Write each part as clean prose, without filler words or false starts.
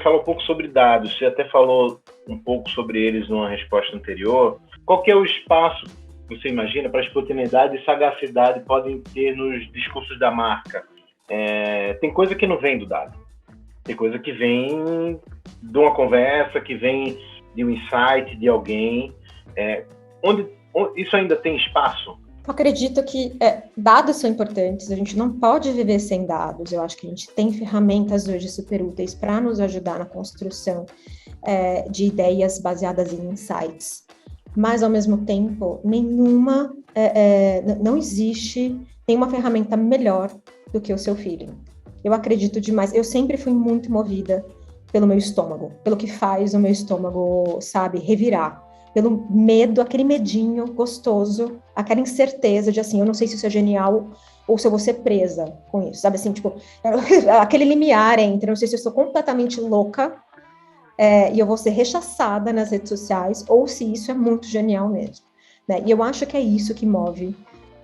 falar um pouco sobre dados. Você até falou um pouco sobre eles numa resposta anterior. Qual que é o espaço que você imagina para a espontaneidade e sagacidade podem ter nos discursos da marca? Tem coisa que não vem do dado. Tem coisa que vem de uma conversa, que vem de um insight de alguém. Onde isso ainda tem espaço? Eu acredito que dados são importantes, a gente não pode viver sem dados. Eu acho que a gente tem ferramentas hoje super úteis para nos ajudar na construção de ideias baseadas em insights. Mas, ao mesmo tempo, não existe nenhuma ferramenta melhor do que o seu feeling. Eu acredito demais, eu sempre fui muito movida pelo meu estômago, pelo que faz o meu estômago, sabe, revirar. Pelo medo, aquele medinho gostoso, aquela incerteza de assim, eu não sei se isso é genial ou se eu vou ser presa com isso, sabe assim, tipo, aquele limiar entre, eu não sei se eu sou completamente louca e eu vou ser rechaçada nas redes sociais ou se isso é muito genial mesmo, né? E eu acho que é isso que move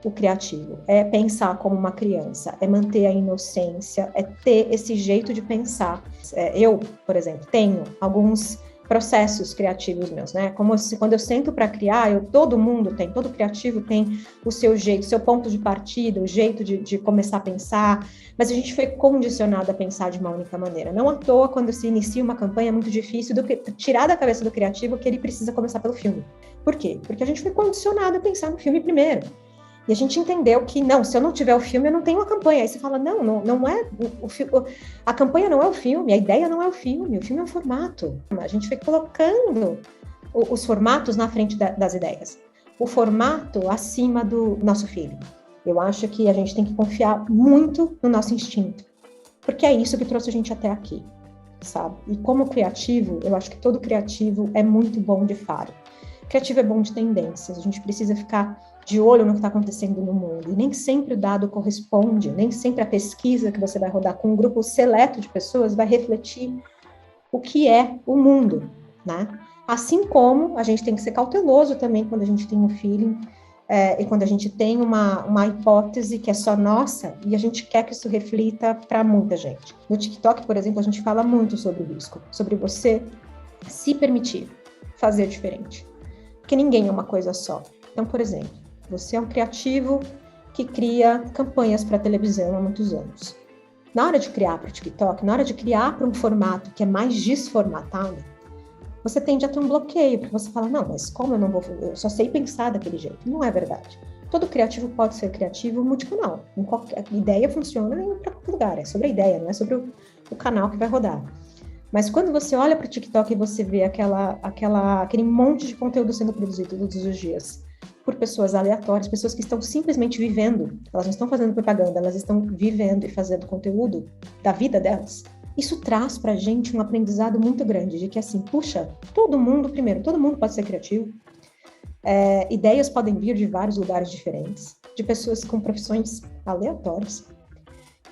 o criativo, é pensar como uma criança, é manter a inocência, é ter esse jeito de pensar. Eu, por exemplo, tenho alguns processos criativos meus, né? Como se quando eu sento para criar, todo criativo tem o seu jeito, seu ponto de partida, o jeito de começar a pensar, mas a gente foi condicionado a pensar de uma única maneira. Não à toa, quando se inicia uma campanha, é muito difícil tirar da cabeça do criativo que ele precisa começar pelo filme. Por quê? Porque a gente foi condicionado a pensar no filme primeiro. E a gente entendeu que, não, se eu não tiver o filme, eu não tenho a campanha. Aí você fala, não é, a campanha não é o filme, a ideia não é o filme é o formato. A gente foi colocando os formatos na frente das ideias. O formato acima do nosso feeling. Eu acho que a gente tem que confiar muito no nosso instinto, porque é isso que trouxe a gente até aqui, sabe? E como criativo, eu acho que todo criativo é muito bom de faro. Criativo é bom de tendências, a gente precisa ficar de olho no que está acontecendo no mundo, e nem sempre o dado corresponde, nem sempre a pesquisa que você vai rodar com um grupo seleto de pessoas vai refletir o que é o mundo, né? Assim como a gente tem que ser cauteloso também quando a gente tem um feeling, e quando a gente tem uma hipótese que é só nossa, e a gente quer que isso reflita para muita gente. No TikTok, por exemplo, a gente fala muito sobre o risco, sobre você se permitir fazer diferente, porque ninguém é uma coisa só. Então, por exemplo, você é um criativo que cria campanhas para televisão há muitos anos. Na hora de criar para o TikTok, na hora de criar para um formato que é mais desformatado, você tende a ter um bloqueio, porque você fala, não, mas como eu só sei pensar daquele jeito. Não é verdade. Todo criativo pode ser criativo multicanal. A ideia funciona em qualquer lugar, é sobre a ideia, não é sobre o canal que vai rodar. Mas quando você olha para o TikTok e você vê aquele monte de conteúdo sendo produzido todos os dias por pessoas aleatórias, pessoas que estão simplesmente vivendo, elas não estão fazendo propaganda, elas estão vivendo e fazendo conteúdo da vida delas. Isso traz pra gente um aprendizado muito grande, de que assim, puxa, todo mundo pode ser criativo, ideias podem vir de vários lugares diferentes, de pessoas com profissões aleatórias.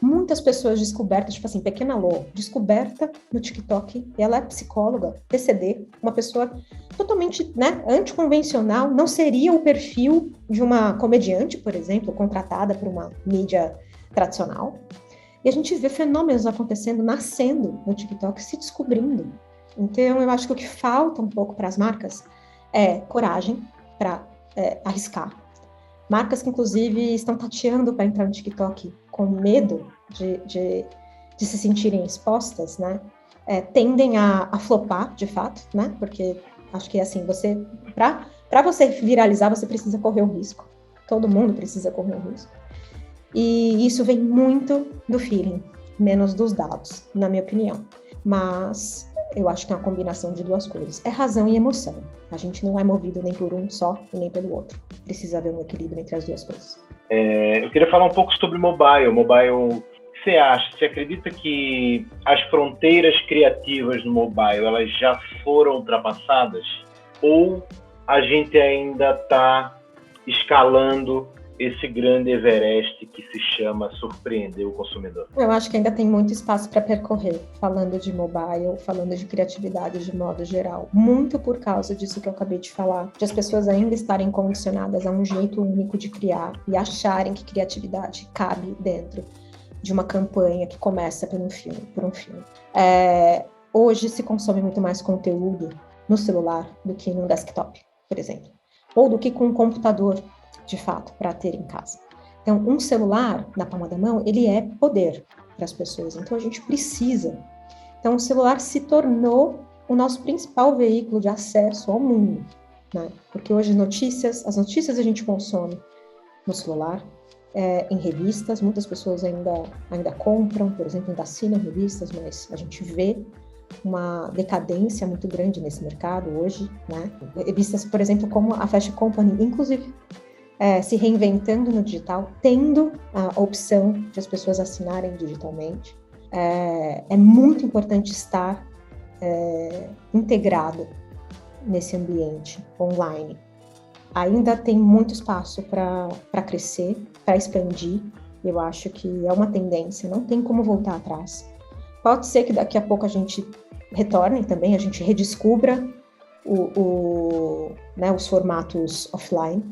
Muitas pessoas descobertas, tipo assim, Pequena Lô, descoberta no TikTok, ela é psicóloga, PCD, uma pessoa totalmente, né, anticonvencional, não seria o perfil de uma comediante, por exemplo, contratada por uma mídia tradicional. E a gente vê fenômenos acontecendo, nascendo no TikTok, se descobrindo. Então, eu acho que o que falta um pouco para as marcas é coragem para arriscar. Marcas que, inclusive, estão tateando para entrar no TikTok com medo de se sentirem expostas, né? Tendem a flopar, de fato, né? Porque acho que, assim, para você viralizar, você precisa correr um risco. Todo mundo precisa correr um risco. E isso vem muito do feeling, menos dos dados, na minha opinião. Mas eu acho que é uma combinação de duas coisas. É razão e emoção. A gente não é movido nem por um só e nem pelo outro. Precisa haver um equilíbrio entre as duas coisas. Eu queria falar um pouco sobre mobile. O que você acha? Você acredita que as fronteiras criativas no mobile elas já foram ultrapassadas? Ou a gente ainda está escalando esse grande Everest que se chama surpreender o consumidor? Eu acho que ainda tem muito espaço para percorrer, falando de mobile, falando de criatividade de modo geral. Muito por causa disso que eu acabei de falar, de as pessoas ainda estarem condicionadas a um jeito único de criar e acharem que criatividade cabe dentro de uma campanha que começa por um filme. hoje se consome muito mais conteúdo no celular do que no desktop, por exemplo, ou do que com um computador, de fato, para ter em casa. Então, um celular na palma da mão, ele é poder para as pessoas, então a gente precisa. Então, o celular se tornou o nosso principal veículo de acesso ao mundo, né? Porque hoje as notícias a gente consome no celular, em revistas, muitas pessoas ainda compram, por exemplo, ainda assinam revistas, mas a gente vê uma decadência muito grande nesse mercado hoje, né? Revistas, por exemplo, como a Fast Company, inclusive, se reinventando no digital, tendo a opção de as pessoas assinarem digitalmente. É muito importante estar integrado nesse ambiente online. Ainda tem muito espaço para crescer, para expandir. Eu acho que é uma tendência, não tem como voltar atrás. Pode ser que daqui a pouco a gente retorne também, a gente redescubra os formatos offline,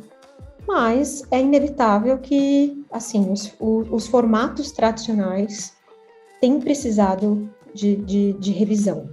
mas é inevitável que, assim, os formatos tradicionais têm precisado de revisão.